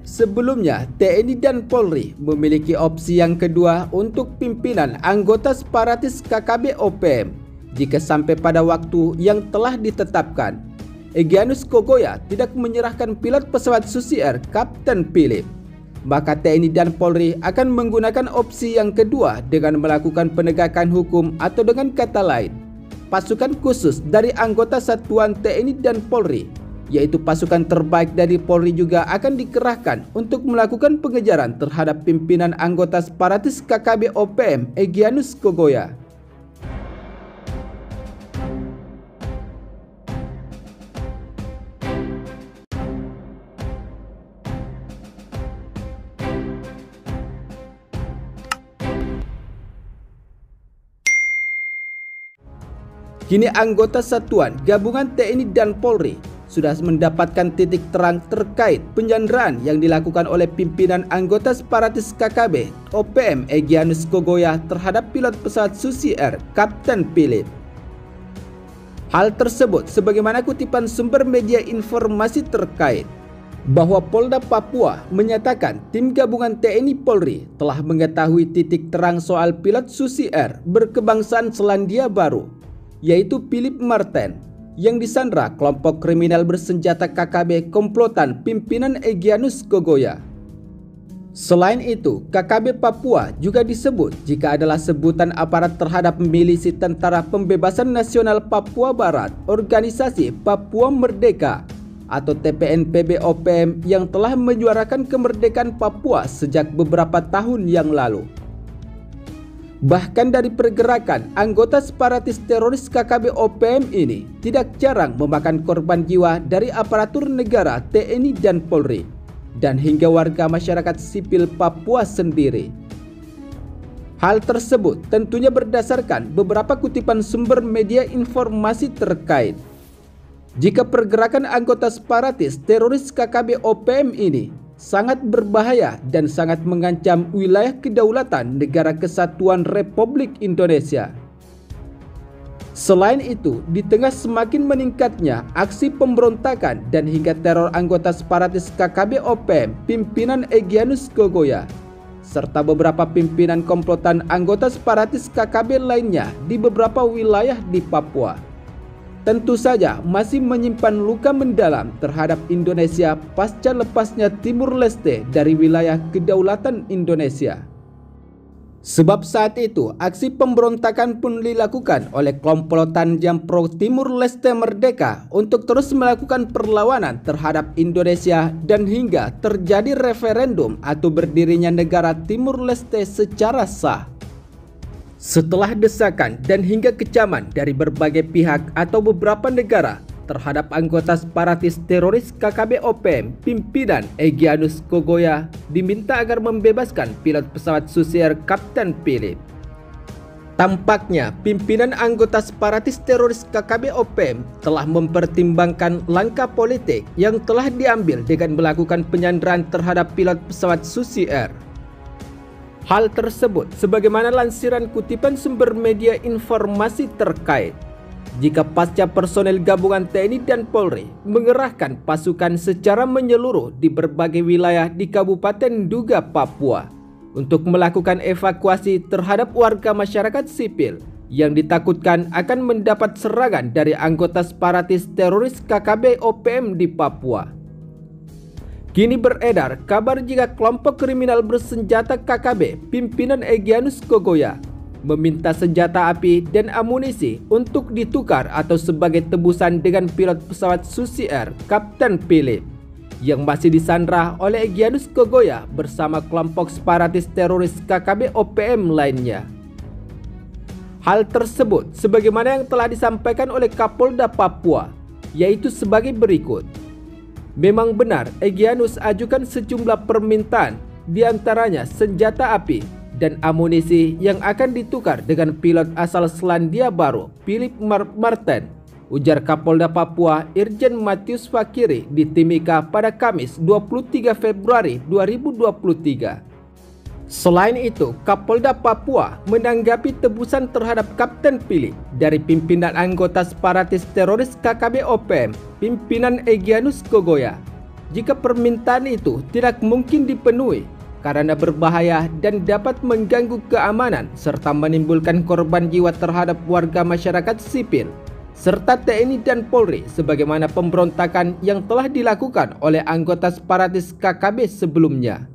Sebelumnya, TNI dan Polri memiliki opsi yang kedua untuk pimpinan anggota separatis KKB OPM jika sampai pada waktu yang telah ditetapkan, Egyanus Kogoya tidak menyerahkan pilot pesawat Susi Air Kapten Philip. Maka TNI dan Polri akan menggunakan opsi yang kedua dengan melakukan penegakan hukum, atau dengan kata lain, pasukan khusus dari anggota satuan TNI dan Polri, yaitu pasukan terbaik dari Polri, juga akan dikerahkan untuk melakukan pengejaran terhadap pimpinan anggota separatis KKB OPM Egyanus Kogoya. Kini anggota satuan gabungan TNI dan Polri sudah mendapatkan titik terang terkait penyanderaan yang dilakukan oleh pimpinan anggota separatis KKB OPM Egyanus Kogoya terhadap pilot pesawat Susi Air Kapten Philip. Hal tersebut sebagaimana kutipan sumber media informasi terkait, bahwa Polda Papua menyatakan tim gabungan TNI Polri telah mengetahui titik terang soal pilot Susi Air berkebangsaan Selandia Baru, yaitu Philip Martin, yang disandra kelompok kriminal bersenjata KKB komplotan pimpinan Egyanus Kogoya. Selain itu, KKB Papua juga disebut jika adalah sebutan aparat terhadap milisi Tentara Pembebasan Nasional Papua Barat, Organisasi Papua Merdeka atau TPNPB OPM, yang telah menyuarakan kemerdekaan Papua sejak beberapa tahun yang lalu. Bahkan dari pergerakan anggota separatis teroris KKB OPM ini tidak jarang memakan korban jiwa dari aparatur negara TNI dan Polri, dan hingga warga masyarakat sipil Papua sendiri. Hal tersebut tentunya berdasarkan beberapa kutipan sumber media informasi terkait. Jika pergerakan anggota separatis teroris KKB OPM ini sangat berbahaya dan sangat mengancam wilayah kedaulatan Negara Kesatuan Republik Indonesia. Selain itu, di tengah semakin meningkatnya aksi pemberontakan dan hingga teror anggota separatis KKB OPM pimpinan Egyanus Kogoya, serta beberapa pimpinan komplotan anggota separatis KKB lainnya di beberapa wilayah di Papua, tentu saja masih menyimpan luka mendalam terhadap Indonesia pasca lepasnya Timur Leste dari wilayah kedaulatan Indonesia. Sebab saat itu aksi pemberontakan pun dilakukan oleh komplotan Jampro Timur Leste Merdeka untuk terus melakukan perlawanan terhadap Indonesia dan hingga terjadi referendum atau berdirinya negara Timur Leste secara sah. Setelah desakan dan hingga kecaman dari berbagai pihak atau beberapa negara terhadap anggota separatis teroris KKB OPM pimpinan Egyanus Kogoya diminta agar membebaskan pilot pesawat Susi Air Kapten Philip. Tampaknya pimpinan anggota separatis teroris KKB OPM telah mempertimbangkan langkah politik yang telah diambil dengan melakukan penyanderaan terhadap pilot pesawat Susi Air. Hal tersebut sebagaimana lansiran kutipan sumber media informasi terkait, jika pasca personel gabungan TNI dan Polri mengerahkan pasukan secara menyeluruh di berbagai wilayah di Kabupaten Duga, Papua untuk melakukan evakuasi terhadap warga masyarakat sipil yang ditakutkan akan mendapat serangan dari anggota separatis teroris KKB OPM di Papua. Kini beredar kabar jika kelompok kriminal bersenjata KKB pimpinan Egyanus Kogoya meminta senjata api dan amunisi untuk ditukar atau sebagai tebusan dengan pilot pesawat Susi Air Kapten Philip yang masih disandra oleh Egyanus Kogoya bersama kelompok separatis teroris KKB OPM lainnya. Hal tersebut sebagaimana yang telah disampaikan oleh Kapolda Papua, yaitu sebagai berikut. Memang benar Egyanus ajukan sejumlah permintaan, diantaranya senjata api dan amunisi yang akan ditukar dengan pilot asal Selandia Baru Philip Martin, ujar Kapolda Papua Irjen Matius Fakiri di Timika pada Kamis 23 Februari 2023. Selain itu, Kapolda Papua menanggapi tebusan terhadap Kapten Philip dari pimpinan anggota separatis teroris KKB OPM pimpinan Egyanus Kogoya. jika permintaan itu tidak mungkin dipenuhi karena berbahaya dan dapat mengganggu keamanan serta menimbulkan korban jiwa terhadap warga masyarakat sipil serta TNI dan Polri sebagaimana pemberontakan yang telah dilakukan oleh anggota separatis KKB sebelumnya.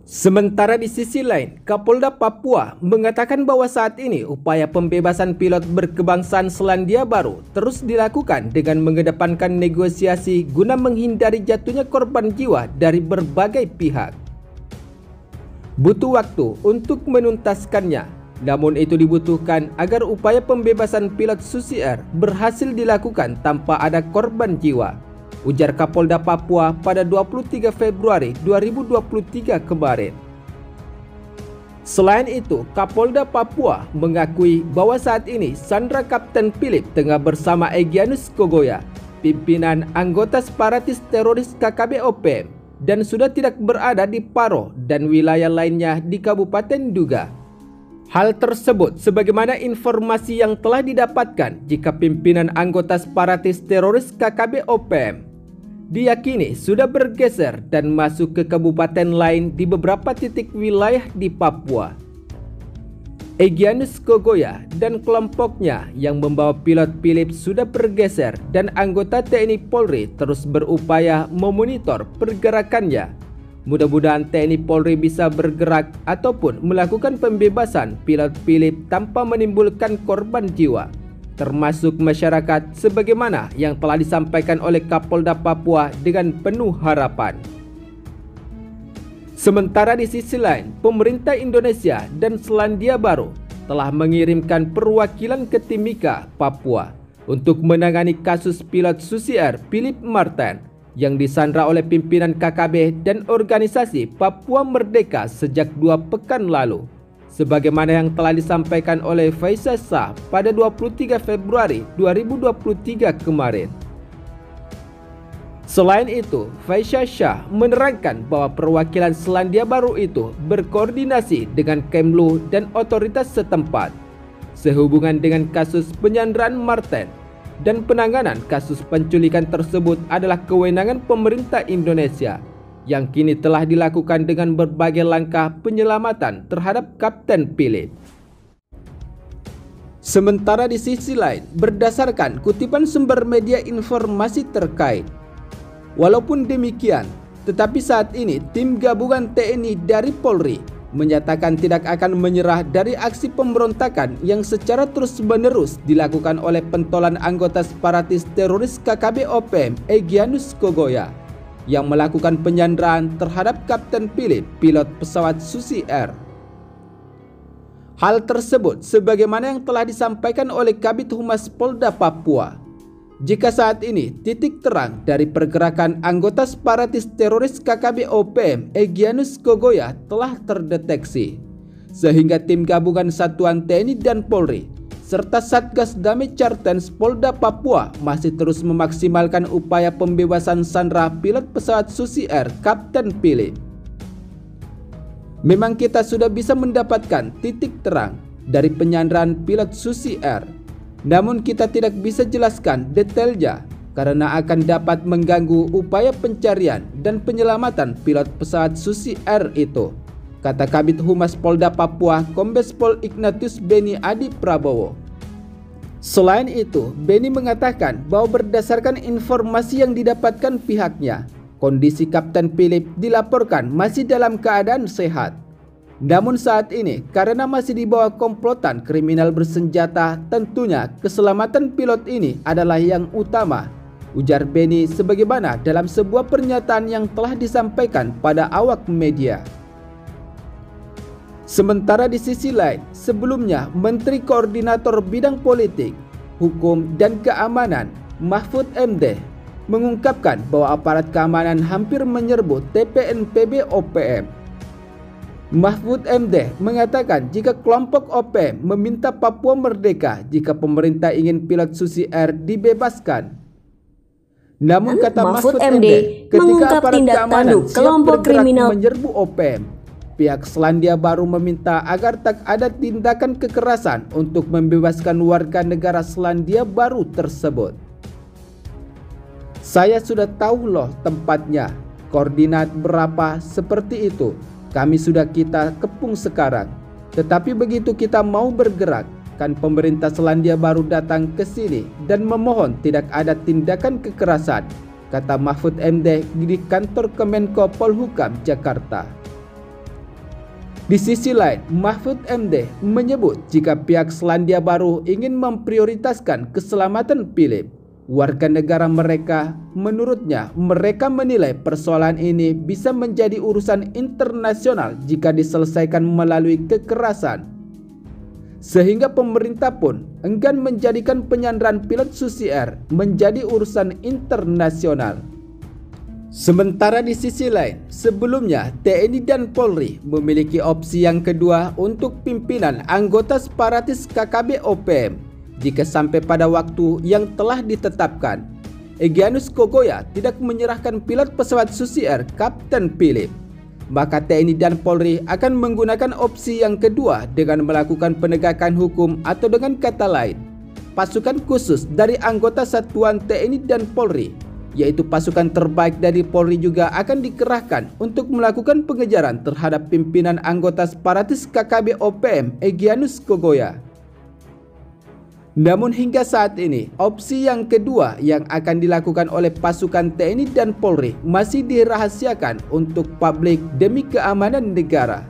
Sementara di sisi lain, Kapolda Papua mengatakan bahwa saat ini upaya pembebasan pilot berkebangsaan Selandia Baru terus dilakukan dengan mengedepankan negosiasi guna menghindari jatuhnya korban jiwa dari berbagai pihak. Butuh waktu untuk menuntaskannya, namun itu dibutuhkan agar upaya pembebasan pilot Susi Air berhasil dilakukan tanpa ada korban jiwa, ujar Kapolda Papua pada 23 Februari 2023 kemarin. Selain itu, Kapolda Papua mengakui bahwa saat ini Sandra Kapten Philip tengah bersama Egyanus Kogoya, pimpinan anggota separatis teroris KKB OPM, dan sudah tidak berada di Paro dan wilayah lainnya di Kabupaten Duga. Hal tersebut sebagaimana informasi yang telah didapatkan jika pimpinan anggota separatis teroris KKB OPM diyakini sudah bergeser dan masuk ke kabupaten lain di beberapa titik wilayah di Papua. Egyanus Kogoya dan kelompoknya yang membawa pilot Philip sudah bergeser dan anggota TNI Polri terus berupaya memonitor pergerakannya. Mudah-mudahan TNI Polri bisa bergerak ataupun melakukan pembebasan pilot Philip tanpa menimbulkan korban jiwa, termasuk masyarakat sebagaimana yang telah disampaikan oleh Kapolda Papua dengan penuh harapan. Sementara di sisi lain, pemerintah Indonesia dan Selandia Baru telah mengirimkan perwakilan ke Timika, Papua untuk menangani kasus pilot Susi Air Philip Martin yang disandra oleh pimpinan KKB dan organisasi Papua Merdeka sejak 2 pekan lalu, sebagaimana yang telah disampaikan oleh Faisal Shah pada 23 Februari 2023 kemarin. Selain itu, Faisal Shah menerangkan bahwa perwakilan Selandia Baru itu berkoordinasi dengan Kemlu dan otoritas setempat sehubungan dengan kasus penyanderaan Martin, dan penanganan kasus penculikan tersebut adalah kewenangan pemerintah Indonesia yang kini telah dilakukan dengan berbagai langkah penyelamatan terhadap Kapten Philip. Sementara di sisi lain, berdasarkan kutipan sumber media informasi terkait, walaupun demikian, tetapi saat ini tim gabungan TNI dari Polri menyatakan tidak akan menyerah dari aksi pemberontakan yang secara terus-menerus dilakukan oleh pentolan anggota separatis teroris KKB OPM Egyanus Kogoya yang melakukan penyanderaan terhadap Kapten Philip, pilot pesawat Susi Air. Hal tersebut sebagaimana yang telah disampaikan oleh Kabid Humas Polda Papua. Jika saat ini titik terang dari pergerakan anggota separatis teroris KKB OPM Egyanus Kogoya telah terdeteksi, sehingga tim gabungan satuan TNI dan Polri serta Satgas Damai Cartens Polda Papua masih terus memaksimalkan upaya pembebasan sandera pilot pesawat Susi Air Kapten Philip. Memang kita sudah bisa mendapatkan titik terang dari penyanderaan pilot Susi Air, namun kita tidak bisa jelaskan detailnya karena akan dapat mengganggu upaya pencarian dan penyelamatan pilot pesawat Susi Air itu, kata Kabid Humas Polda Papua Kombes Pol Ignatius Beni Adi Prabowo. Selain itu, Beni mengatakan bahwa berdasarkan informasi yang didapatkan pihaknya, kondisi Kapten Philip dilaporkan masih dalam keadaan sehat. Namun saat ini, karena masih di bawah komplotan kriminal bersenjata, tentunya keselamatan pilot ini adalah yang utama, ujar Beni sebagaimana dalam sebuah pernyataan yang telah disampaikan pada awak media. Sementara di sisi lain, sebelumnya Menteri Koordinator Bidang Politik, Hukum dan Keamanan Mahfud MD mengungkapkan bahwa aparat keamanan hampir menyerbu TPNPB OPM. Mahfud MD mengatakan jika kelompok OPM meminta Papua merdeka jika pemerintah ingin pilot Susi Air dibebaskan. Namun kata Mahfud MD, ketika aparat keamanan siap bergerak menyerbu OPM, pihak Selandia Baru meminta agar tak ada tindakan kekerasan untuk membebaskan warga negara Selandia Baru tersebut. Saya sudah tahu loh tempatnya, koordinat berapa seperti itu. Kami sudah kita kepung sekarang. Tetapi begitu kita mau bergerak, kan pemerintah Selandia Baru datang ke sini dan memohon tidak ada tindakan kekerasan, kata Mahfud MD di kantor Kemenko Polhukam Jakarta. Di sisi lain, Mahfud MD menyebut jika pihak Selandia Baru ingin memprioritaskan keselamatan Philip, warga negara mereka, menurutnya mereka menilai persoalan ini bisa menjadi urusan internasional jika diselesaikan melalui kekerasan. Sehingga pemerintah pun enggan menjadikan penyanderaan pilot Susi Air menjadi urusan internasional. Sementara di sisi lain, sebelumnya TNI dan Polri memiliki opsi yang kedua untuk pimpinan anggota separatis KKB OPM jika sampai pada waktu yang telah ditetapkan. Egyanus Kogoya tidak menyerahkan pilot pesawat Susi Air Kapten Philip, maka TNI dan Polri akan menggunakan opsi yang kedua dengan melakukan penegakan hukum, atau dengan kata lain, pasukan khusus dari anggota satuan TNI dan Polri, yaitu pasukan terbaik dari Polri, juga akan dikerahkan untuk melakukan pengejaran terhadap pimpinan anggota separatis KKB OPM Egyanus Kogoya. Namun hingga saat ini, opsi yang kedua yang akan dilakukan oleh pasukan TNI dan Polri masih dirahasiakan untuk publik demi keamanan negara.